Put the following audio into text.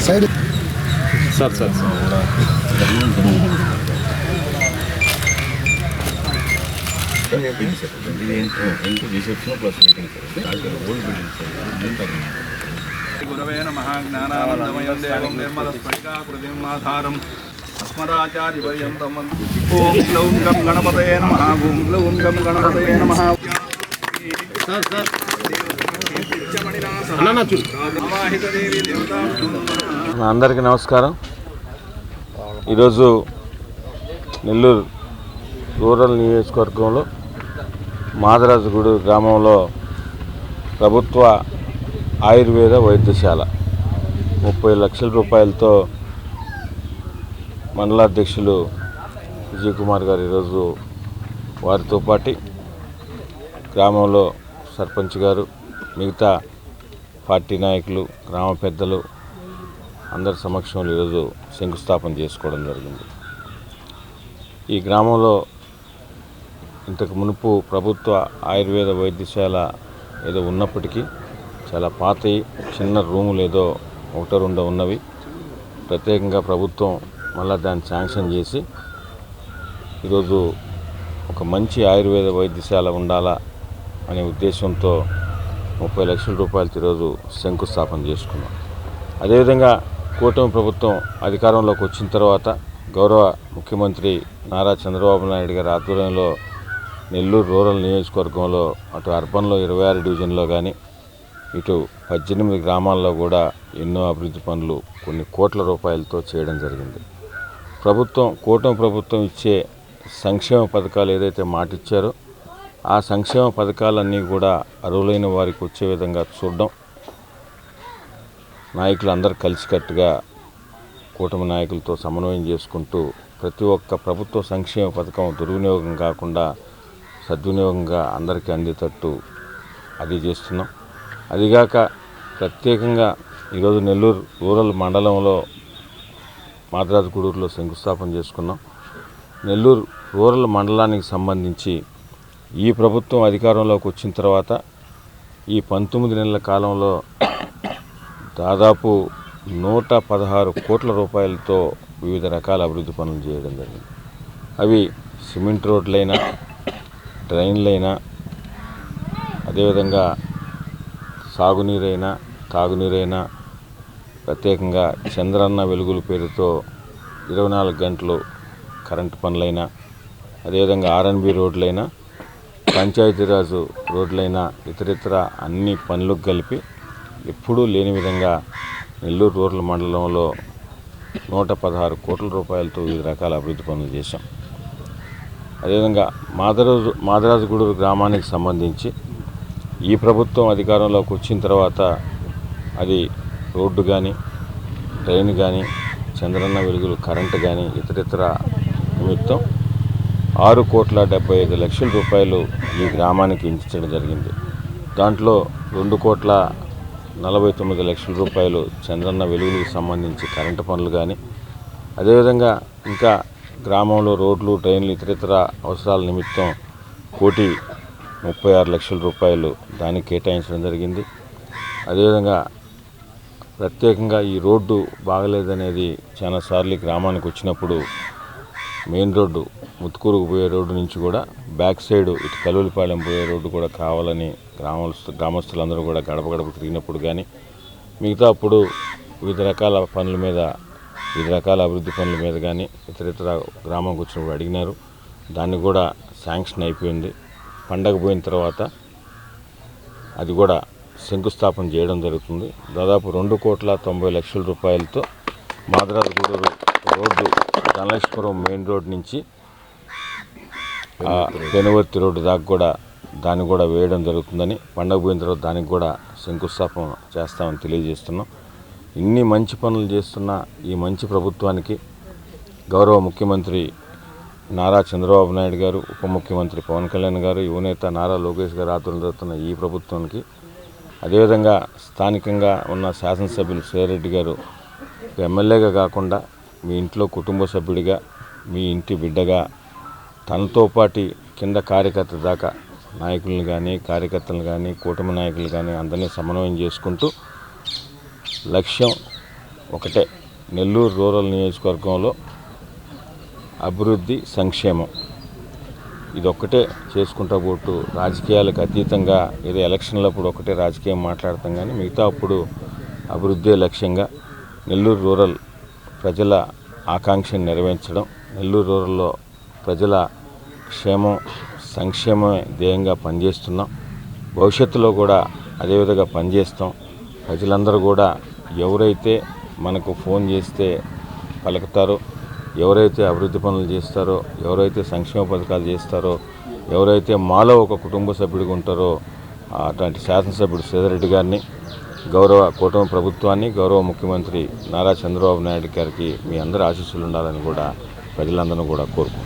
Side sir sir గురవే నమః జ్ఞానానందమయం దేవం నిర్మలస్ఫటికాకృతిం ఆధారం అస్మదాచార్యపర్యంతం ఓం గ్లౌం గం గణపతయే నమః ఓం గ్లౌం గం గణపతయే నమః. అందరికీ నమస్కారం. ఈరోజు నెల్లూరు రూరల్ నియోజకవర్గంలో మాదరాజుగూడు గ్రామంలో ప్రభుత్వ ఆయుర్వేద వైద్యశాల 30 లక్షల రూపాయలతో మండలాధ్యక్షులు విజయ్ కుమార్ గారు ఈరోజు వారితో పాటు గ్రామంలో సర్పంచ్ గారు, మిగతా పార్టీ నాయకులు, గ్రామ పెద్దలు అందరి సమక్షంలో ఈరోజు శంకుస్థాపన చేసుకోవడం జరిగింది. ఈ గ్రామంలో ఇంతకు మునుపు ప్రభుత్వ ఆయుర్వేద వైద్యశాల ఏదో ఉన్నప్పటికీ చాలా పాతవి చిన్న రూములు ఏదో ఒకటో రెండో ఉన్నవి. ప్రత్యేకంగా ప్రభుత్వం మళ్ళీ దాన్ని శాంక్షన్ చేసి ఈరోజు ఒక మంచి ఆయుర్వేద వైద్యశాల ఉండాలా అనే ఉద్దేశంతో 30 లక్షల రూపాయలతో ఈరోజు శంకుస్థాపన చేసుకున్నాం. అదేవిధంగా కూటమి ప్రభుత్వం అధికారంలోకి వచ్చిన తర్వాత గౌరవ ముఖ్యమంత్రి నారా చంద్రబాబు నాయుడు గారి ఆధ్వర్యంలో నెల్లూరు రూరల్ నియోజకవర్గంలో అటు అర్బన్లో 26 డివిజన్లో కానీ ఇటు 18 గ్రామాల్లో కూడా ఎన్నో అభివృద్ధి పనులు కొన్ని కోట్ల రూపాయలతో చేయడం జరిగింది. కూటమి ప్రభుత్వం ఇచ్చే సంక్షేమ పథకాలు ఏదైతే మాట ఇచ్చారో ఆ సంక్షేమ పథకాలన్నీ కూడా అర్హులైన వారికి వచ్చే విధంగా చూడడం, నాయకులందరూ కలిసికట్టుగా కూటమి నాయకులతో సమన్వయం చేసుకుంటూ ప్రతి ఒక్క ప్రభుత్వ సంక్షేమ పథకం దుర్వినియోగం కాకుండా సద్వినియోగంగా అందరికీ అందేటట్టు అది చేస్తున్నాం. అదిగాక ప్రత్యేకంగా ఈరోజు నెల్లూరు రూరల్ మండలంలో మాదరాజుగూడూరులో శంకుస్థాపన చేసుకున్నాం. నెల్లూరు రూరల్ మండలానికి సంబంధించి ఈ ప్రభుత్వం అధికారంలోకి వచ్చిన తర్వాత ఈ 19 నెలల కాలంలో దాదాపు 116 కోట్ల రూపాయలతో వివిధ రకాల అభివృద్ధి పనులు చేయడం జరిగింది. అవి సిమెంట్ రోడ్లైనా, డ్రైన్లైనా, అదేవిధంగా సాగునీరైనా, తాగునీరైనా, ప్రత్యేకంగా చంద్రన్న వెలుగుల పేరుతో 24 గంటలు కరెంటు పనులైనా, అదేవిధంగా ఆర్ఎన్బి రోడ్లైనా, పంచాయతీరాజు రోడ్లైనా, ఇతరితర అన్ని పనులకు కలిపి ఎప్పుడూ లేని విధంగా నెల్లూరు రూరల్ మండలంలో 116 కోట్ల రూపాయలతో వివిధ రకాల అభివృద్ధి పనులు చేశాం. అదేవిధంగా మాదరాజుగూడూరు గ్రామానికి సంబంధించి ఈ ప్రభుత్వం అధికారంలోకి వచ్చిన తర్వాత అది రోడ్డు కానీ, ట్రైన్ కానీ, చంద్రన్న వెలుగులు కరెంటు కానీ, ఇతరితర నిమిత్తం 6,75,00,000 రూపాయలు ఈ గ్రామానికి ఇచ్చించడం జరిగింది. దాంట్లో 2,49,00,000 రూపాయలు చంద్రన్న వెలుగులకు సంబంధించి కరెంటు పనులు కానీ, అదేవిధంగా ఇంకా గ్రామంలో రోడ్లు, డ్రైన్లు, ఇతరితర అవసరాల నిమిత్తం 1,36,00,000 రూపాయలు దానికి కేటాయించడం జరిగింది. అదేవిధంగా ప్రత్యేకంగా ఈ రోడ్డు బాగలేదనేది చాలాసార్లు గ్రామానికి వచ్చినప్పుడు మెయిన్ రోడ్డు ముత్తుకూరుకు పోయే రోడ్డు నుంచి కూడా బ్యాక్ సైడ్ ఇటు కలువలపాలెం పోయే రోడ్డు కూడా కావాలని గ్రామస్తులందరూ కూడా గడప గడప తిరిగినప్పుడు కానీ, మిగతా అప్పుడు వివిధ రకాల పనుల మీద, వివిధ రకాల అభివృద్ధి పనుల మీద కానీ ఇతరితర గ్రామంకి వచ్చినప్పుడు అడిగినారు. దాన్ని కూడా శాంక్షన్ అయిపోయింది. పండగ పోయిన తర్వాత అది కూడా శంకుస్థాపన చేయడం జరుగుతుంది. దాదాపు 2,90,00,000 రూపాయలతో Madarajuguduru road Dhanalakshmipuram main road నుంచి పెనువర్తి రోడ్డు దాకా కూడా దాన్ని కూడా వేయడం జరుగుతుందని, పండగ పోయిన తర్వాత దానికి కూడా శంకుస్థాపన చేస్తామని తెలియజేస్తున్నాం. ఇన్ని మంచి పనులు చేస్తున్న ఈ మంచి ప్రభుత్వానికి గౌరవ ముఖ్యమంత్రి నారా చంద్రబాబు నాయుడు గారు, ఉప ముఖ్యమంత్రి పవన్ కళ్యాణ్ గారు, యువనేత నారా లోకేష్ గారు ఆధ్వర్యంలో జరుగుతున్న ఈ ప్రభుత్వానికి, అదేవిధంగా స్థానికంగా ఉన్న శాసనసభ్యులు శ్రీరెడ్డి గారు ఎమ్మెల్యేగా కాకుండా మీ ఇంట్లో కుటుంబ సభ్యుడిగా, మీ ఇంటి బిడ్డగా, తనతో పాటు కింద కార్యకర్త దాకా నాయకులను కానీ, కార్యకర్తలను కానీ, కూటమి నాయకులు కానీ అందరినీ సమన్వయం చేసుకుంటూ లక్ష్యం ఒకటే, నెల్లూరు రూరల్ నియోజకవర్గంలో అభివృద్ధి సంక్షేమం ఇదొక్కటే చేసుకుంటా పోతూ రాజకీయాలకు అతీతంగా ఏదో ఎలక్షన్లప్పుడు ఒకటే రాజకీయం మాట్లాడతాం, కానీ మిగతా అప్పుడు అభివృద్ధి లక్ష్యంగా నెల్లూరు రూరల్ ప్రజల ఆకాంక్షను నెరవేర్చడం, నెల్లూరు రూరల్లో ప్రజల క్షేమం సంక్షేమమే ధ్యేయంగా పనిచేస్తున్నాం. భవిష్యత్తులో కూడా అదేవిధంగా పనిచేస్తాం. ప్రజలందరూ కూడా ఎవరైతే మనకు ఫోన్ చేస్తే పలుకుతారో, ఎవరైతే అభివృద్ధి పనులు చేస్తారో, ఎవరైతే సంక్షేమ పథకాలు చేస్తారో, ఎవరైతే మాలో ఒక కుటుంబ సభ్యుడిగా ఉంటారో అట్లాంటి శాసనసభ్యుడు శ్రీధర్రెడ్డి గారిని, గౌరవ కూటమి ప్రభుత్వాన్ని, గౌరవ ముఖ్యమంత్రి నారా చంద్రబాబు నాయుడు గారికి మీ అందరి ఆశీస్సులు ఉండాలని కూడా ప్రజలందరూ కూడా కోరుకుంటున్నారు.